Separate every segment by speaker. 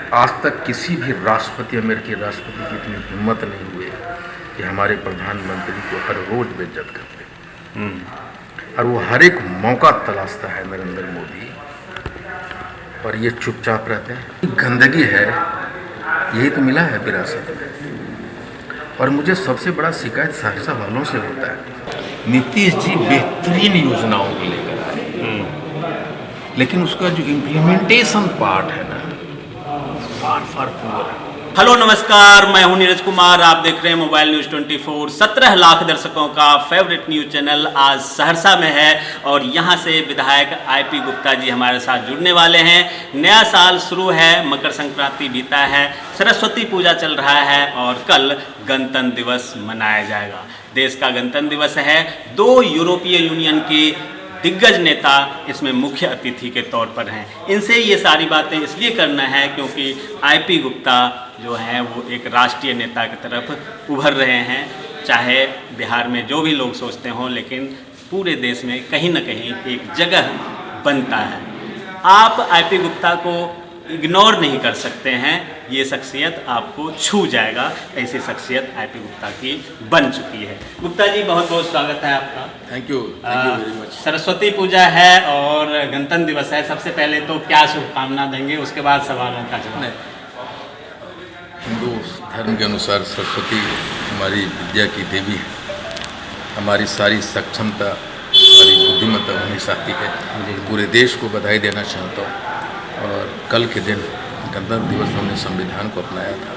Speaker 1: आज तक किसी भी राष्ट्रपति, अमेरिकी राष्ट्रपति की इतनी हिम्मत नहीं हुई कि हमारे प्रधानमंत्री को हर रोज बेइज्जत करते और वो हर एक मौका तलाशता है नरेंद्र मोदी, और ये चुपचाप रहते हैं। गंदगी है, यही तो मिला है विरासत में। और मुझे सबसे बड़ा शिकायत सहरसा वालों से होता है। नीतीश जी बेहतरीन योजनाओं को लेकर आए, लेकिन उसका जो इम्प्लीमेंटेशन पार्ट है ना, फार पुअर है।
Speaker 2: हेलो नमस्कार, मैं हूं नीरज कुमार। आप देख रहे हैं मोबाइल न्यूज़ 24। 17 लाख दर्शकों का फेवरेट न्यूज़ चैनल आज सहरसा में है और यहां से विधायक IP गुप्ता जी हमारे साथ जुड़ने वाले हैं। नया साल शुरू है, मकर संक्रांति बीता है, सरस्वती पूजा चल रहा है और कल गणतंत्र दिवस मनाया जाएगा। देश का गणतंत्र दिवस है। 2 यूरोपीय यूनियन की दिग्गज नेता इसमें मुख्य अतिथि के तौर पर हैं। इनसे ये सारी बातें इसलिए करना है क्योंकि IP गुप्ता जो हैं वो एक राष्ट्रीय नेता की तरफ उभर रहे हैं। चाहे बिहार में जो भी लोग सोचते हों, लेकिन पूरे देश में कहीं ना कहीं एक जगह बनता है। आप IP गुप्ता को इग्नोर नहीं कर सकते हैं। ये शख्सियत आपको छू जाएगा, ऐसी शख्सियत IP गुप्ता की बन चुकी है। गुप्ता जी, बहुत बहुत स्वागत है आपका।
Speaker 1: Thank you very much.
Speaker 2: Saraswati Puja है और गणतंत्र दिवस है। सबसे पहले तो क्या शुभकामना देंगे, उसके बाद सवालों का जवाब।
Speaker 1: हिंदू धर्म के अनुसार सरस्वती हमारी विद्या की देवी है। हमारी सारी सक्षमता, सारी बुद्धिमत्ता उन्हीं से आती है। पूरे देश को बधाई देना चाहता हूँ। और कल के दिन गणतंत्र दिवस हमने संविधान को अपनाया था,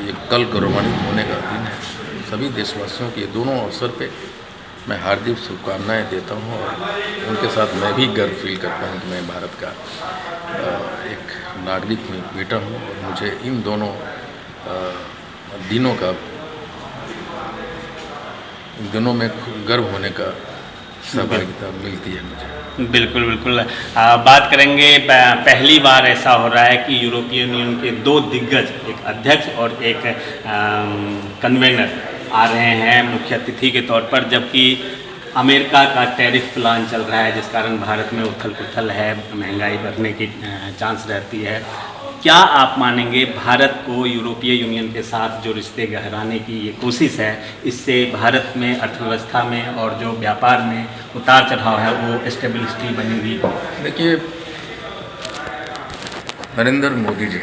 Speaker 1: ये कल गौरवान्वित होने का दिन है। सभी देशवासियों के दोनों अवसर पे मैं हार्दिक शुभकामनाएं देता हूं और उनके साथ मैं भी गर्व फील करता हूं कि मैं भारत का एक नागरिक हूँ, एक बेटा हूं, और मुझे इन दोनों दिनों में गर्व होने का सहभागिता मिलती है मुझे।
Speaker 2: बिल्कुल बिल्कुल। बात करेंगे, पहली बार ऐसा हो रहा है कि यूरोपीय यूनियन के 2 दिग्गज, एक अध्यक्ष और एक कन्वेनर आ रहे हैं मुख्य अतिथि के तौर पर, जबकि अमेरिका का टैरिफ प्लान चल रहा है जिस कारण भारत में उथल पुथल है, महंगाई बढ़ने की चांस रहती है। क्या आप मानेंगे भारत को यूरोपीय यूनियन के साथ जो रिश्ते गहराने की ये कोशिश है, इससे भारत में अर्थव्यवस्था में और जो व्यापार में उतार चढ़ाव है वो स्टेबिलिटी बनेगी?
Speaker 1: देखिए, नरेंद्र मोदी जी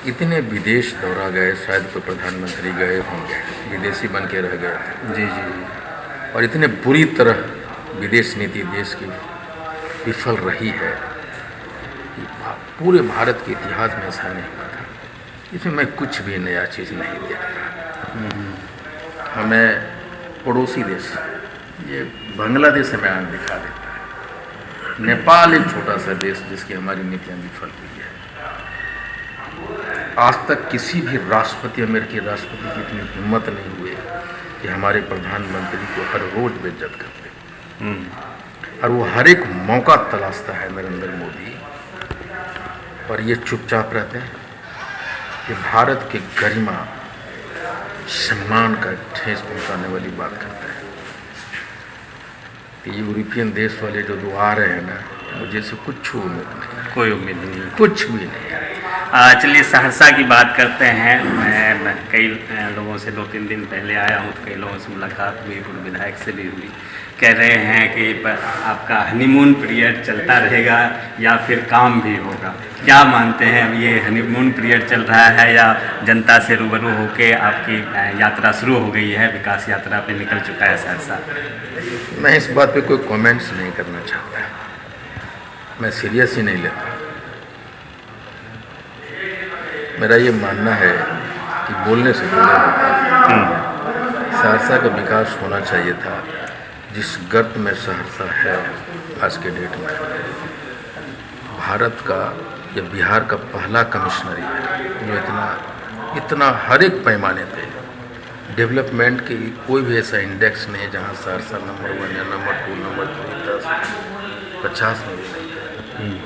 Speaker 1: इतने विदेश दौरा गए, शायद तो प्रधानमंत्री गए होंगे, विदेशी बन के रह गए थे। जी जी। और इतने बुरी तरह विदेश नीति देश की विफल रही है, पूरे भारत के इतिहास में ऐसा नहीं हुआ था। इसमें मैं कुछ भी नया चीज़ नहीं देखता। हमें पड़ोसी देश, ये बांग्लादेश हमें आंख दिखा देता है। नेपाल एक छोटा सा देश जिसकी हमारी नीतियाँ विफल हुई है। आज तक किसी भी राष्ट्रपति, अमेरिकी राष्ट्रपति की इतनी हिम्मत नहीं हुई कि हमारे प्रधानमंत्री को हर रोज बेइज्जत करते और वो हर एक मौका तलाशता है नरेंद्र मोदी, और ये चुपचाप रहते हैं। ये भारत के गरिमा, सम्मान का ठेस पहुंचाने वाली बात करते हैं। ये यूरोपियन देश वाले जो 2 आ रहे हैं ना, मुझे से कुछ उम्मीद नहीं,
Speaker 2: कोई उम्मीद नहीं,
Speaker 1: कुछ भी नहीं।
Speaker 2: चलिए सहरसा की बात करते हैं। मैं कई लोगों से 2-3 दिन पहले आया हूँ, तो कई लोगों से मुलाकात हुई, पूर्व विधायक से भी हुई। कह रहे हैं कि आपका हनीमून पीरियड चलता रहेगा या फिर काम भी होगा। क्या मानते हैं, ये हनीमून पीरियड चल रहा है या जनता से रूबरू होकर आपकी यात्रा शुरू हो गई है, विकास यात्रा पे निकल चुका है सहरसा?
Speaker 1: मैं इस बात पे कोई कमेंट्स नहीं करना चाहता। मैं सीरियस ही नहीं लेता। मेरा ये मानना है कि बोलने से बोले होता है। सहरसा का विकास होना चाहिए था। जिस गर्त में सहरसा है आज के डेट में, भारत का या बिहार का पहला कमिश्नरी है जो इतना हर एक पैमाने पे डेवलपमेंट की कोई भी ऐसा इंडेक्स नहीं है जहाँ सहरसा नंबर 1 या नंबर 2, नंबर 3, 10, 50 में भी नहीं है।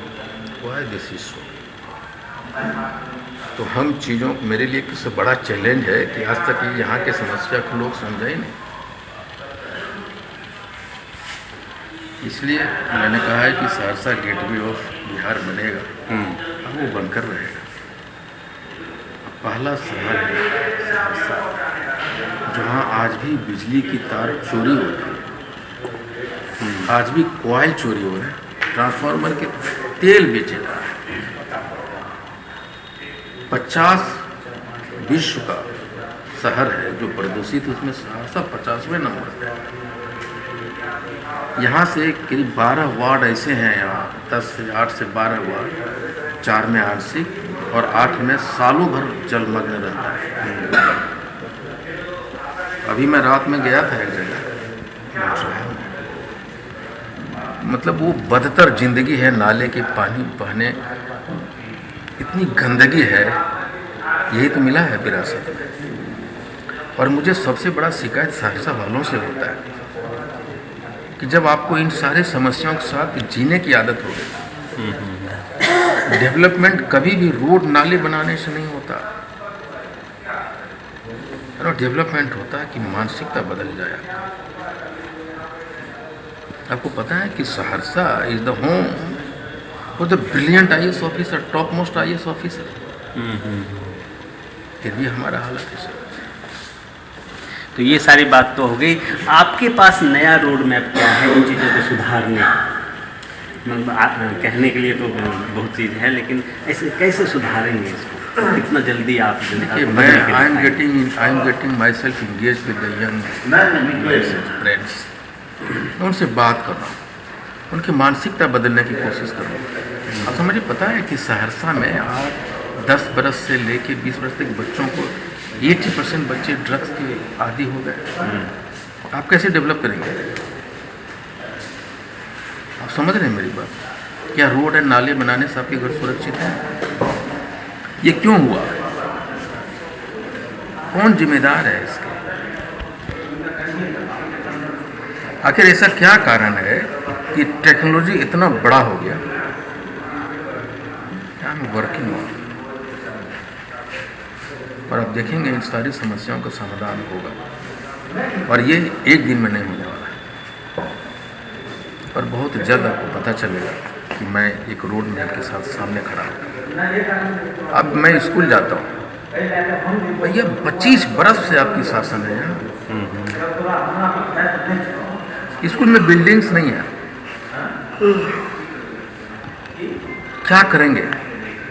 Speaker 1: वो है दिस इशू। तो हम चीज़ों, मेरे लिए सबसे बड़ा चैलेंज है कि आज तक यहाँ की समस्या को लोग समझा ही नहीं। इसलिए मैंने कहा है कि सहरसा गेटवे ऑफ बिहार बनेगा। वो बनकर रहेगा। पहला शहर है सहरसा, जहाँ आज भी बिजली की तार चोरी हो रही है, आज भी कोयल चोरी हो रहे हैं, ट्रांसफार्मर के तेल बेचे जा रहे हैं। 50 विश्व का शहर है जो प्रदूषित, उसमें सहरसा 50वें नंबर पे है। यहाँ से करीब 12 वार्ड ऐसे हैं, यहाँ 8 से 12 वार्ड, 4 में आंशिक और 8 में सालों भर जलमग्न रहता है। अभी मैं रात में गया था एक जगह, मतलब वो बदतर जिंदगी है, नाले के पानी बहने, इतनी गंदगी है, यही तो मिला है विरासत में। और मुझे सबसे बड़ा शिकायत सहरसा वालों से होता है कि जब आपको इन सारे समस्याओं के साथ जीने की आदत हो गई, डेवलपमेंट कभी भी रोड नाले बनाने से नहीं होता, और डेवलपमेंट होता है कि मानसिकता बदल जाए आपको पता है कि Saharsa is the home for the brilliant IAS officer, top most IAS officer, फिर भी हमारा हालत है।
Speaker 2: तो ये सारी बात तो हो गई। आपके पास नया रोड मैप क्या है इन चीज़ों को सुधारने? कहने के लिए तो बहुत चीज़ है, लेकिन ऐसे कैसे सुधारेंगे इसको? कितना जल्दी आप
Speaker 1: मैं I am getting my self engage with the young friends, उनसे बात कर रहा हूँ, उनकी मानसिकता बदलने की कोशिश कर रहा हूँ। आप समझिए, पता है कि सहरसा में आज 10 बरस से लेके 20 बरस तक बच्चों को 80% बच्चे ड्रग्स के आदी हो गए। आप कैसे डेवलप करेंगे? आप समझ रहे हैं मेरी बात? क्या रोड एंड नाले बनाने से आपके घर सुरक्षित हैं? ये क्यों हुआ? कौन जिम्मेदार है इसके? आखिर ऐसा क्या कारण है कि टेक्नोलॉजी इतना बड़ा हो गया? क्या हम वर्किंग ऑन, और आप देखेंगे इन सारी समस्याओं का समाधान होगा, और ये एक दिन में नहीं होने वाला है, और बहुत जल्द आपको पता चलेगा कि मैं एक रोड मैप के साथ सामने खड़ा हूँ। अब मैं स्कूल जाता हूँ, भैया 25 बरस से आपकी शासन है यहाँ, स्कूल में बिल्डिंग्स नहीं है। क्या करेंगे?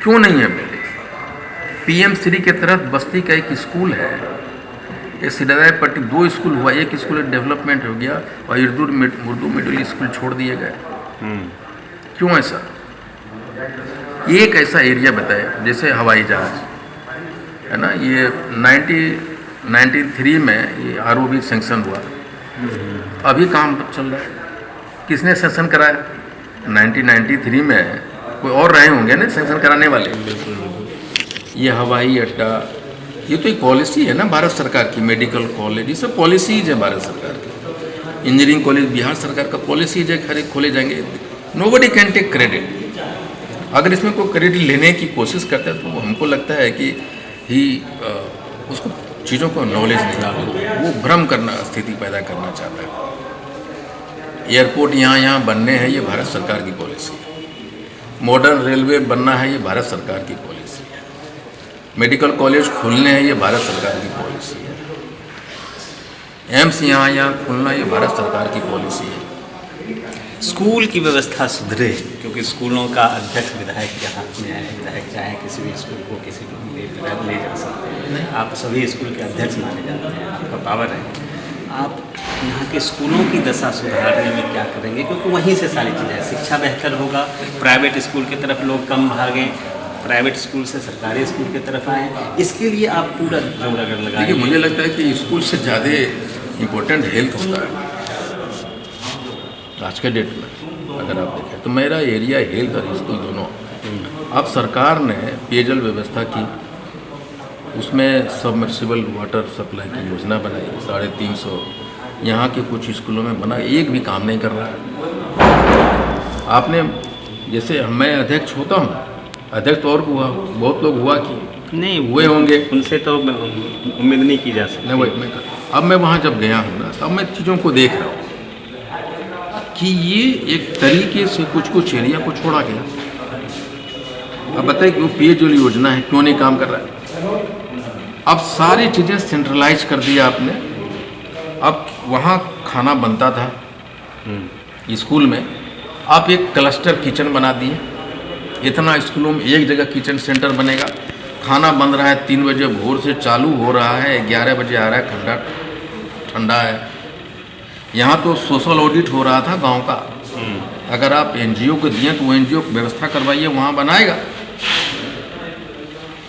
Speaker 1: क्यों नहीं है बिल्डिंग? PM श्री के तरफ बस्ती का एक स्कूल है, ये सिडाई पट्टी 2 स्कूल हुआ, एक स्कूल डेवलपमेंट हो गया और उर्दू मिडिल स्कूल छोड़ दिए गए। क्यों ऐसा? एक ऐसा एरिया बताए, जैसे हवाई जहाज है ना, ये 1993 में ये ROB सेंक्शन हुआ, अभी काम चल रहा है। किसने सेंक्शन कराया? 1993 में कोई और रहे होंगे ना सेंक्शन कराने वाले। ये हवाई अड्डा, ये तो एक पॉलिसी है ना भारत सरकार की। मेडिकल कॉलेज, ये सब पॉलिसीज है भारत सरकार की। इंजीनियरिंग कॉलेज बिहार सरकार का पॉलिसीज है, खरे खोले जाएंगे। Nobody can take credit. अगर इसमें कोई क्रेडिट लेने की कोशिश करता है तो हमको लगता है कि उसको चीज़ों को नॉलेज नहीं, वो भ्रम करना, स्थिति पैदा करना चाहता है। एयरपोर्ट यहाँ बनने हैं, ये भारत सरकार की पॉलिसी है। मॉडर्न रेलवे बनना है, ये भारत सरकार की पॉलिसी है। मेडिकल कॉलेज खोलने हैं, ये भारत सरकार की पॉलिसी है। एम्स यहाँ खोलना, ये भारत सरकार की पॉलिसी है।
Speaker 2: स्कूल की व्यवस्था सुधरे, क्योंकि स्कूलों का अध्यक्ष विधायक के हाथ में है। विधायक चाहे किसी भी स्कूल को किसी भी ले जा सकते हैं। आप सभी स्कूल के अध्यक्ष माने जाते हैं, आपका पावर है। आप यहाँ के स्कूलों की दशा सुधारने में क्या करेंगे? क्योंकि वहीं से सारी चीज़ें, शिक्षा बेहतर होगा, प्राइवेट स्कूल की तरफ लोग कम भागें, प्राइवेट स्कूल से सरकारी स्कूल की तरफ आएँ। इसके लिए आप पूरा जोर अगर लगाएंगे।
Speaker 1: देखिए, मुझे लगता है कि स्कूल से ज़्यादा इम्पोर्टेंट हेल्थ होता है आज के डेट में। अगर आप देखें तो मेरा एरिया हेल्थ और स्कूल दोनों। अब सरकार ने पेयजल व्यवस्था की, उसमें सबमर्सिबल वाटर सप्लाई की योजना बनाई, 350 यहाँ के कुछ स्कूलों में बना, एक भी काम नहीं कर रहा है। आपने जैसे मैं अध्यक्ष होता हूँ, अध्यक्ष तो और हुआ, बहुत लोग हुआ कि
Speaker 2: नहीं
Speaker 1: हुए होंगे,
Speaker 2: उनसे तो उम्मीद नहीं की जा सकती।
Speaker 1: नहीं वही अब मैं वहाँ जब गया हूँ ना, तब मैं चीज़ों को देख रहा हूँ कि ये एक तरीके से कुछ एरिया को छोड़ा गया। अब बताइए कि वो पेयजल योजना है क्यों नहीं काम कर रहा है? अब सारी चीज़ें सेंट्रलाइज कर दिया आपने। अब वहाँ खाना बनता था स्कूल में, आप एक क्लस्टर किचन बना दिए। इतना स्कूलों में एक जगह किचन सेंटर बनेगा, खाना बन रहा है 3 बजे भोर से चालू हो रहा है, 11 बजे आ रहा है, ठंडा है। यहाँ तो सोशल ऑडिट हो रहा था गांव का। अगर आप एनजीओ को दिए तो वो एनजीओ को व्यवस्था करवाइए, वहाँ बनाएगा।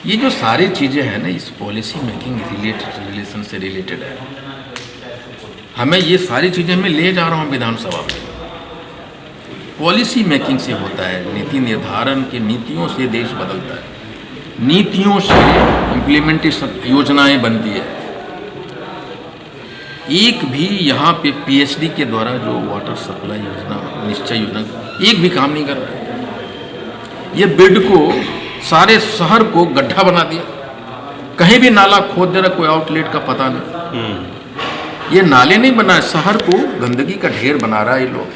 Speaker 1: ये जो सारी चीज़ें हैं ना, इस पॉलिसी मेकिंग रिलेशन से रिलेटेड है। हमें ये सारी चीज़ें मैं ले जा रहा हूँ विधानसभा में। पॉलिसी मेकिंग से होता है, नीति निर्धारण की नीतियों से देश बदलता है, नीतियों से इम्प्लीमेंटेशन योजनाएं बनती है। एक भी यहाँ पे पीएचडी के द्वारा जो वाटर सप्लाई योजना, निश्चय योजना, एक भी काम नहीं कर रहा है। ये बिड को सारे शहर को गड्ढा बना दिया, कहीं भी नाला खोद दे रहा, कोई आउटलेट का पता नहीं। ये नाले नहीं बना, शहर को गंदगी का ढेर बना रहा है ये लोग।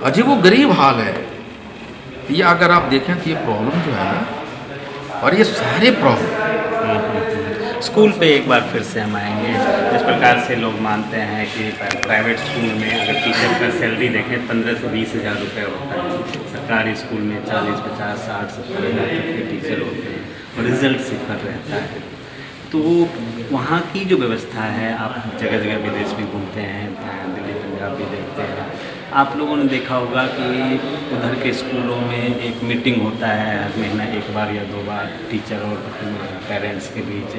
Speaker 1: अजीब वो गरीब हाल है। ये अगर आप देखें तो ये प्रॉब्लम जो है ना, और ये सारे प्रॉब्लम
Speaker 2: स्कूल पे एक बार फिर से हम आएंगे। जिस प्रकार से लोग मानते हैं कि प्राइवेट स्कूल में अगर टीचर का सैलरी देखें 15 से 20 हज़ार रुपये होता है, सरकारी स्कूल में 40, 50, 60, 70 हज़ार तक के टीचर होते हैं और रिजल्ट सिफर रहता है। तो वहाँ की जो व्यवस्था है, आप जगह जगह विदेश भी घूमते हैं, दिल्ली पंजाब भी देखते हैं, आप लोगों ने देखा होगा कि उधर के स्कूलों में एक मीटिंग होता है हर महीना 1 बार या 2 बार, टीचर और पेरेंट्स के बीच।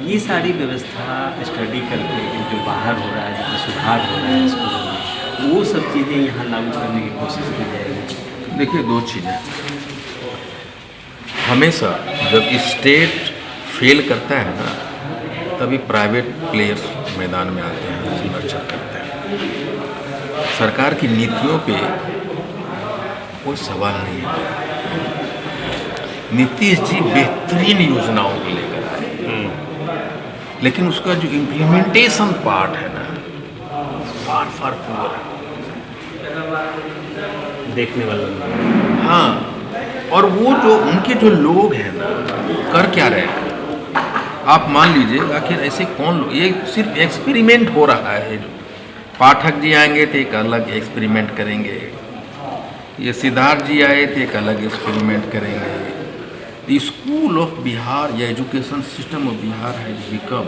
Speaker 2: ये सारी व्यवस्था स्टडी करके जो बाहर हो रहा है, जहाँ सुधार हो रहा है स्कूलों में, वो सब चीज़ें यहाँ लागू करने की कोशिश की जाएगी।
Speaker 1: देखिए, 2 चीज़ें। हमेशा जब स्टेट फेल करता है ना, तभी प्राइवेट प्लेयर्स मैदान में आते हैं, सुरक्षा करते हैं। सरकार की नीतियों पे कोई सवाल नहीं है। नीतीश जी बेहतरीन योजनाओं को लेकर आए, लेकिन उसका जो इम्प्लीमेंटेशन पार्ट है ना, फार पुअर
Speaker 2: देखने वाला।
Speaker 1: हाँ, और वो जो उनके जो लोग हैं ना, कर क्या रहे हैं? आप मान लीजिए, आखिर ऐसे कौन लोग, ये सिर्फ एक्सपेरिमेंट हो रहा है। जो पाठक जी आएंगे तो एक अलग एक्सपेरिमेंट करेंगे, ये सिद्धार्थ जी आए थे एक अलग एक्सपेरिमेंट करेंगे। स्कूल ऑफ बिहार या education system of Bihar has become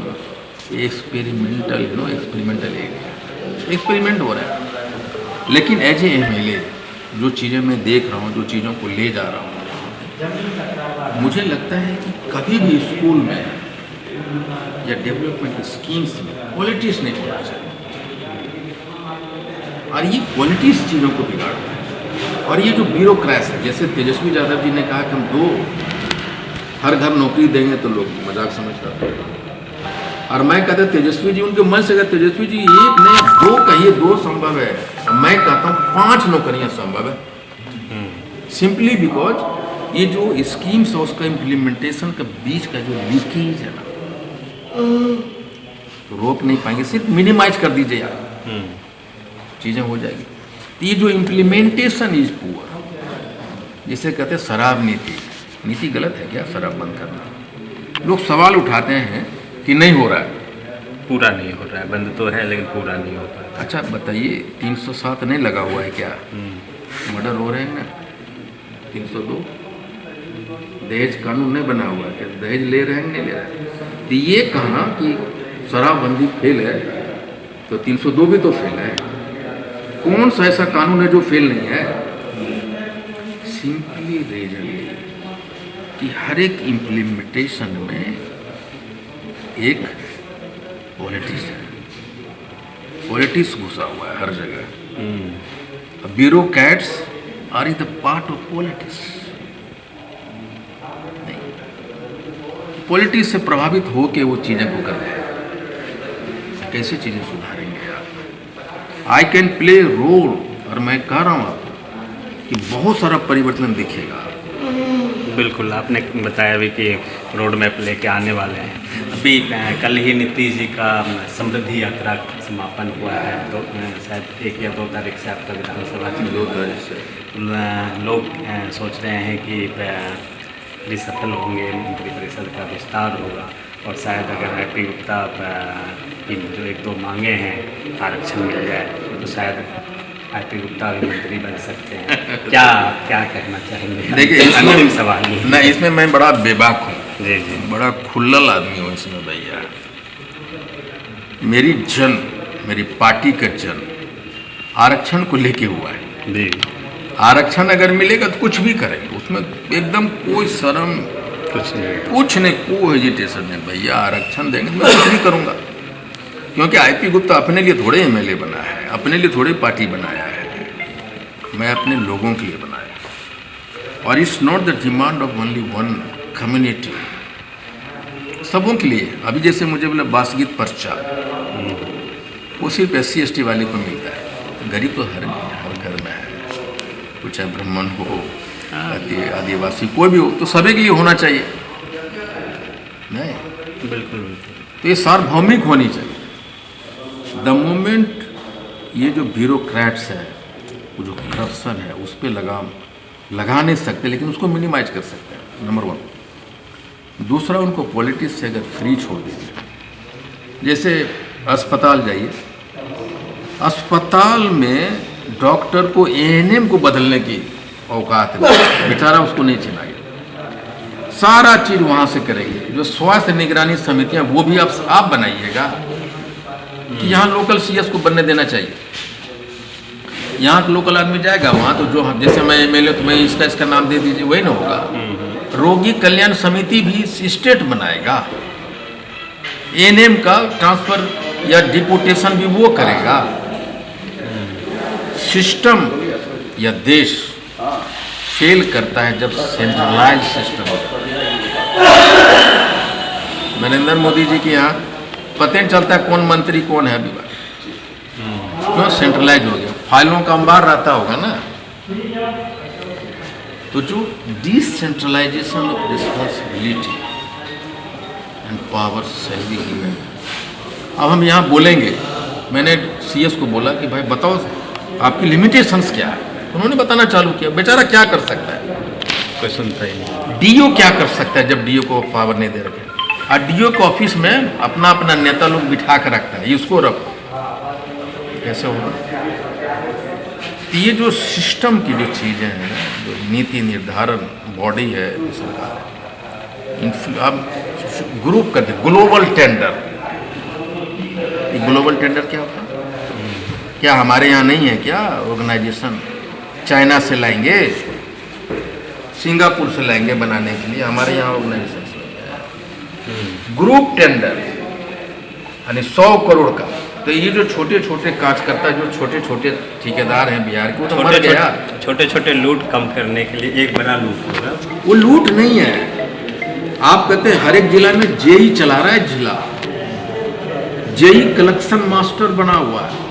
Speaker 1: experimental, experimental area. Experiment हो रहा है। लेकिन एज ए MLA जो चीज़ें मैं देख रहा हूँ, जो चीज़ों को ले जा रहा हूँ, मुझे लगता है कि कभी भी स्कूल में या डेवलपमेंट स्कीम्स में पॉलिटिक्स नहीं होना चाहिए। और ये पॉलिटिक्स चीज़ों को बिगाड़ता है। और ये जो ब्यूरोक्रेस है, जैसे तेजस्वी यादव जी ने कहा कि हम हर घर नौकरी देंगे, तो लोग मजाक समझता था। और मैं कहता तेजस्वी जी, उनके मन से कहते तेजस्वी जी 1 नहीं 2 कहिए, 2 संभव है। मैं कहता हूँ 5 नौकरियाँ संभव है। सिंपली बिकॉज ये जो स्कीम्स है उसका इम्प्लीमेंटेशन के बीच का जो लीकेज है ना, तो रोक नहीं पाएंगे। सिर्फ मिनिमाइज कर दीजिए यार, चीज़ें हो जाएगी। तो ये जो इम्प्लीमेंटेशन इज पुअर, जिसे कहते हैं शराब नीति गलत है क्या? शराब बंद करना। लोग सवाल उठाते हैं कि नहीं हो रहा है,
Speaker 2: पूरा नहीं हो रहा है, बंद तो है लेकिन पूरा नहीं होता है।
Speaker 1: अच्छा बताइए, 307 नहीं लगा हुआ है क्या? मर्डर हो रहे हैं ना, 302 दहेज कानून नहीं बना हुआ है क्या? दहेज ले रहे हैं नहीं ले रहे हैं? तो ये कहना कि शराबबंदी फेल है, तो 302 भी तो फेल है। कौन सा ऐसा कानून है जो फेल नहीं है? सिंपली रीजन कि हर एक इम्प्लीमेंटेशन में एक पॉलिटिक्स घुसा हुआ है हर जगह। Bureaucrats are in the part of politics. Politics से प्रभावित हो के वो चीज़ें को करते हैं। कैसे चीज़ें सुधारेंगे यार? आई कैन प्ले रोल, और मैं कह रहा हूँ आपको कि बहुत सारा परिवर्तन दिखेगा।
Speaker 2: बिल्कुल, आपने बताया भी कि रोड मैप लेके आने वाले हैं। अभी कल ही नीतीश जी का समृद्धि यात्रा समापन हुआ है, तो शायद 1 या 2 तारीख से आपका विधानसभा
Speaker 1: 2 तारीख से
Speaker 2: लोग सोच रहे हैं कि रिसफल होंगे, मंत्रिपरिषद का विस्तार होगा और शायद अगर आईपी गुप्ता की जो 1-2 मांगे हैं आरक्षण मिल जाए तो शायद आईपी गुप्ता भी मंत्री बन सकते हैं। क्या क्या कहना चाहेंगे?
Speaker 1: देखिए
Speaker 2: अंतिम सवाल
Speaker 1: नहीं, इसमें मैं बड़ा बेबाक हूँ,
Speaker 2: जी जी,
Speaker 1: बड़ा खुल्लल आदमी हूँ इसमें भैया। मेरी मेरी पार्टी का आरक्षण को लेके हुआ है
Speaker 2: जी।
Speaker 1: आरक्षण अगर मिलेगा तो कुछ भी करेंगे, उसमें एकदम कोई शर्म कुछ नहीं, कोई हेजिटेशन नहीं भैया। आरक्षण देंगे तो मैं कुछ भी करूँगा, क्योंकि आईपी गुप्ता अपने लिए थोड़े एमएलए बना है, अपने लिए थोड़े पार्टी बनाया है, मैं अपने लोगों के लिए बनाया। और it's not the demand of only one community, सबों के लिए। अभी जैसे मुझे बोले बासगीत पर्चा, वो सिर्फ SC/ST वाले को मिलता है, गरीब तो हर घर में है, कुछ चाहे ब्राह्मण हो, आदिवासी, कोई भी हो, तो सभी के लिए होना चाहिए। नहीं,
Speaker 2: बिल्कुल।
Speaker 1: तो ये सार्वभौमिक होनी चाहिए। द मोमेंट ये जो ब्यूरोक्रेट्स है, वो जो करप्शन है, उस पर लगाम लगा नहीं सकते, लेकिन उसको मिनिमाइज कर सकते हैं, नंबर 1। दूसरा, उनको पॉलिटिक्स से अगर फ्री छोड़ दीजिए, जैसे अस्पताल जाइए, अस्पताल में डॉक्टर को ANM को बदलने की औकात है, बेचारा उसको नहीं चिनाएगा, सारा चीज़ वहाँ से करेंगे। जो स्वास्थ्य निगरानी समितियाँ, वो भी आप बनाइएगा कि यहाँ लोकल CS को बनने देना चाहिए। यहाँ का लोकल आदमी जाएगा वहाँ, तो जो जैसे मैं MLA, तो मैं इसका नाम दे दीजिए, वही ना होगा। रोगी कल्याण समिति भी स्टेट बनाएगा, ANM का ट्रांसफर या डिपुटेशन भी वो करेगा। सिस्टम या देश फेल करता है जब सेंट्रलाइज सिस्टम होता है। नरेंद्र मोदी जी के यहाँ पता नहीं चलता है कौन मंत्री कौन है अभी, क्यों? सेंट्रलाइज हो गया, फाइलों का अंबार रहता होगा ना। तो जो decentralisation of responsibility and power shall be given. अब हम यहाँ बोलेंगे, मैंने CS को बोला कि भाई बताओ आपकी लिमिटेशंस क्या है, उन्होंने बताना चालू किया। बेचारा क्या कर सकता है,
Speaker 2: कोई सुनता ही नहीं।
Speaker 1: DO क्या कर सकता है जब DO को पावर नहीं दे रखे? और DO के ऑफिस में अपना अपना नेता लोग बिठा कर रखता है, इसको रखो, कैसे होगा? तो ये जो सिस्टम की जो चीज़ें हैं, जो नीति निर्धारण बॉडी है, जो सरकार है, अब ग्रुप करते, ग्लोबल टेंडर। ये ग्लोबल टेंडर क्या होता है? क्या हमारे यहाँ नहीं है क्या ऑर्गेनाइजेशन? चाइना से लाएंगे, सिंगापुर से लाएंगे बनाने के लिए, हमारे यहाँ ऑर्गेनाइजेशन है। ग्रुप टेंडर यानी 100 करोड़ का। तो ये जो छोटे छोटे कार्यकर्ता, जो छोटे छोटे ठेकेदार हैं बिहार के, वो तो मर गया।
Speaker 2: छोटे छोटे लूट कम करने के लिए एक बड़ा लूट होगा।
Speaker 1: वो लूट नहीं है। आप कहते हैं हर एक जिला में JE चला रहा है, जिला JE कलेक्शन मास्टर बना हुआ है।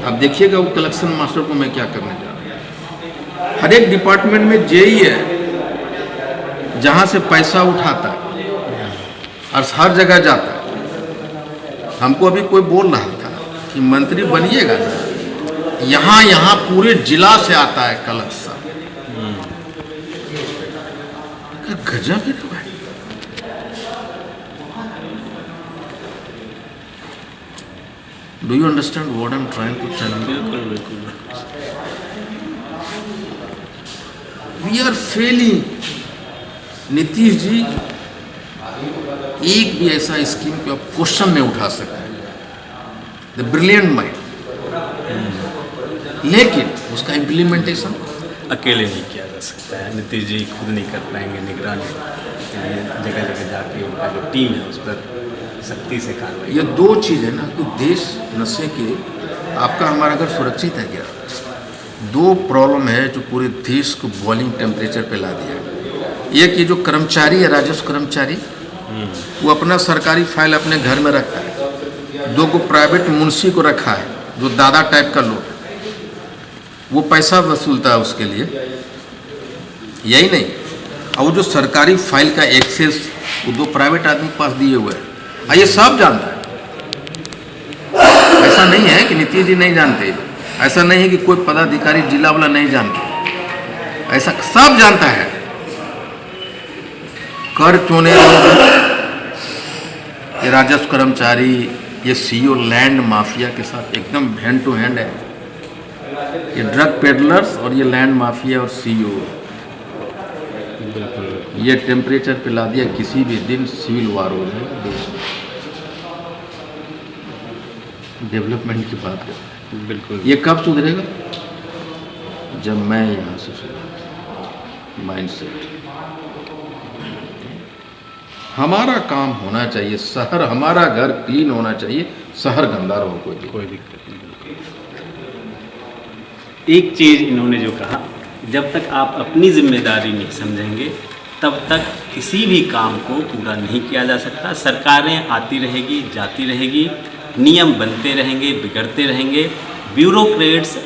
Speaker 1: अब देखिएगा वो कलेक्शन मास्टर को मैं क्या करने जा रहा हूँ। हर एक डिपार्टमेंट में JE है, जहाँ से पैसा उठाता है और हर जगह जाता है। हमको अभी कोई बोल रहा था कि मंत्री बनिएगा, यहाँ पूरे जिला से आता है कलेक्शन। गजब है भाई। Do you understand what I'm trying to tell you?
Speaker 2: बिल्कुल।
Speaker 1: We are failing. Nitish ji एक भी ऐसा स्कीम पे आप क्वेश्चन नहीं उठा सकते, द ब्रिलियंट माइंड, लेकिन उसका इम्प्लीमेंटेशन
Speaker 2: अकेले नहीं किया जा सकता है। नीतीश जी खुद नहीं कर पाएंगे निगरानी के लिए, जगह जगह जाके उनका जो टीम है उस पर सख्ती से कार्रवाई।
Speaker 1: ये दो चीज़ है ना, कि देश नशे के, आपका हमारा घर सुरक्षित है क्या? दो प्रॉब्लम है जो पूरे देश को बॉइलिंग टेम्परेचर पे ला दिया। एक ये जो कर्मचारी है, राजस्व कर्मचारी, वो अपना सरकारी फाइल अपने घर में रखता है। दो को प्राइवेट मुंशी को रखा है, जो दादा टाइप का लोग, वो पैसा वसूलता है उसके लिए। यही नहीं, और वो जो सरकारी फाइल का एक्सेस वो दो प्राइवेट आदमी के पास दिए हुए हैं, ये सब जानता है। ऐसा नहीं है कि नीतीश जी नहीं जानते, ऐसा नहीं है कि कोई पदाधिकारी जिला वाला नहीं जानते। ऐसा सब जानता है। कर चोने लोग, ये राजस्व कर्मचारी, ये सीईओ लैंड माफिया के साथ एकदम हैंड टू हैंड है। ये ड्रग पेडलर्स और ये लैंड माफिया और सीईओ, ये टेम्परेचर पिला दिया, किसी भी दिन सिविल वार हो जाएगा देश में। डेवलपमेंट की बात करते हैं,
Speaker 2: बिल्कुल।
Speaker 1: ये कब सुधरेगा? जब मैं यहाँ से सुधरूँ। माइंडसेट, हमारा काम होना चाहिए, शहर हमारा घर क्लीन होना चाहिए, शहर गंदा रहो कोई
Speaker 2: दिक्कत नहीं। एक चीज़ इन्होंने जो कहा, जब तक आप अपनी जिम्मेदारी नहीं समझेंगे तब तक किसी भी काम को पूरा नहीं किया जा सकता। सरकारें आती रहेगी, जाती रहेगी, नियम बनते रहेंगे, बिगड़ते रहेंगे। ब्यूरोक्रेट्स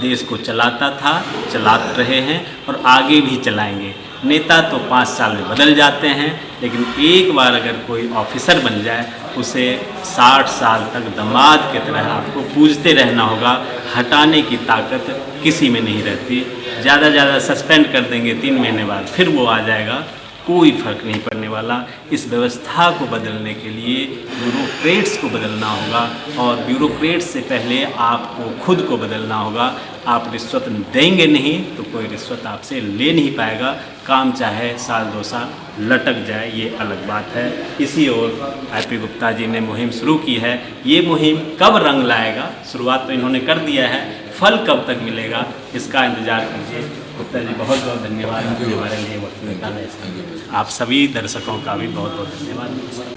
Speaker 2: देश को चलाता था, चला रहे हैं और आगे भी चलाएंगे। नेता तो 5 साल में बदल जाते हैं, लेकिन एक बार अगर कोई ऑफिसर बन जाए उसे 60 साल तक दामाद की तरह आपको पूजते रहना होगा। हटाने की ताकत किसी में नहीं रहती। ज़्यादा सस्पेंड कर देंगे, 3 महीने बाद फिर वो आ जाएगा, कोई फर्क नहीं पड़ने वाला। इस व्यवस्था को बदलने के लिए ब्यूरोक्रेट्स को बदलना होगा और ब्यूरोक्रेट्स से पहले आपको खुद को बदलना होगा। आप रिश्वत देंगे नहीं तो कोई रिश्वत आपसे ले नहीं पाएगा। काम चाहे साल 2 साल लटक जाए, ये अलग बात है। इसी ओर आईपी गुप्ता जी ने मुहिम शुरू की है। ये मुहिम कब रंग लाएगा, शुरुआत तो इन्होंने कर दिया है, फल कब तक मिलेगा इसका इंतज़ार कीजिए। गुप्ता जी बहुत बहुत धन्यवाद हमारे लिए वक्त निकाला। आप सभी दर्शकों का भी बहुत बहुत धन्यवाद।